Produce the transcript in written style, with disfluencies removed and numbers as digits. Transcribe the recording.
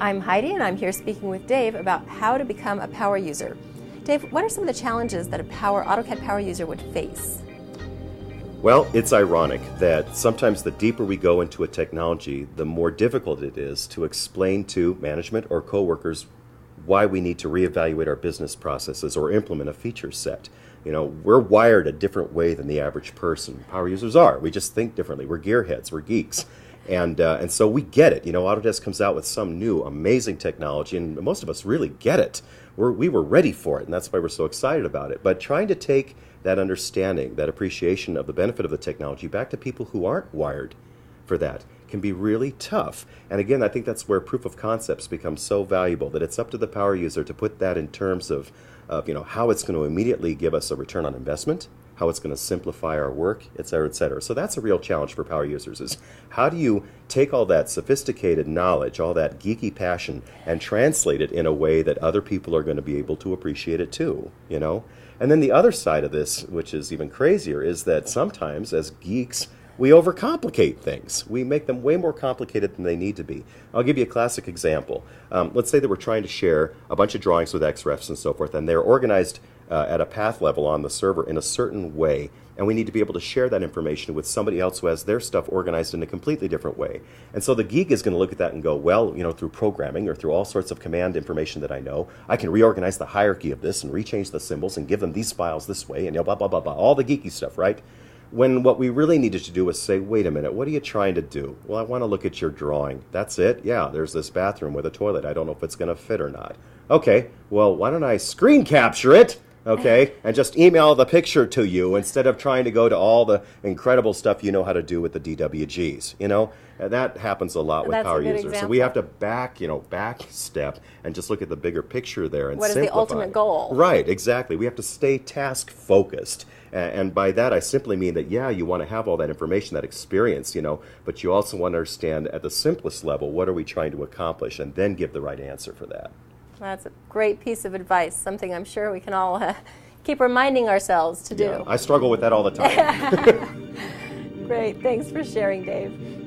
I'm Heidi, and I'm here speaking with Dave about how to become a power user. Dave, what are some of the challenges that a AutoCAD power user would face? Well, it's ironic that sometimes the deeper we go into a technology, the more difficult it is to explain to management or coworkers why we need to reevaluate our business processes or implement a feature set. You know, we're wired a different way than the average person. Power users are. We just think differently. We're gearheads. We're geeks. And so we get it. You know, Autodesk comes out with some new amazing technology, and most of us really get it. We were ready for it, and that's why we're so excited about it. But trying to take that understanding, that appreciation of the benefit of the technology back to people who aren't wired for that can be really tough. And again, I think that's where proof of concepts become so valuable, that it's up to the power user to put that in terms of how it's going to immediately give us a return on investment, how it's going to simplify our work, et cetera, et cetera. So that's a real challenge for power users, is how do you take all that sophisticated knowledge, all that geeky passion, and translate it in a way that other people are going to be able to appreciate it too, you know? And then the other side of this, which is even crazier, is that sometimes as geeks, we overcomplicate things. We make them way more complicated than they need to be. I'll give you a classic example. Let's say that we're trying to share a bunch of drawings with XREFs and so forth, and they're organized at a path level on the server in a certain way, and we need to be able to share that information with somebody else who has their stuff organized in a completely different way. And so the geek is going to look at that and go, well, you know, through programming or through all sorts of command information that I know, I can reorganize the hierarchy of this and rechange the symbols and give them these files this way, and blah, blah, blah, blah, all the geeky stuff, right? When what we really needed to do was say, wait a minute, what are you trying to do? Well, I want to look at your drawing. That's it? Yeah, there's this bathroom with a toilet. I don't know if it's going to fit or not. Okay, well, why don't I screen capture it? Okay, and just email the picture to you instead of trying to go to all the incredible stuff you know how to do with the DWGs, you know? And that happens a lot with power users. Example. So we have to back step and just look at the bigger picture there and simplify. What is the ultimate goal? Right, exactly. We have to stay task focused. And by that, I simply mean that, yeah, you want to have all that information, that experience, you know, but you also want to understand at the simplest level, what are we trying to accomplish, and then give the right answer for that. That's a great piece of advice, something I'm sure we can all keep reminding ourselves to do. Yeah, I struggle with that all the time. Great. Thanks for sharing, Dave.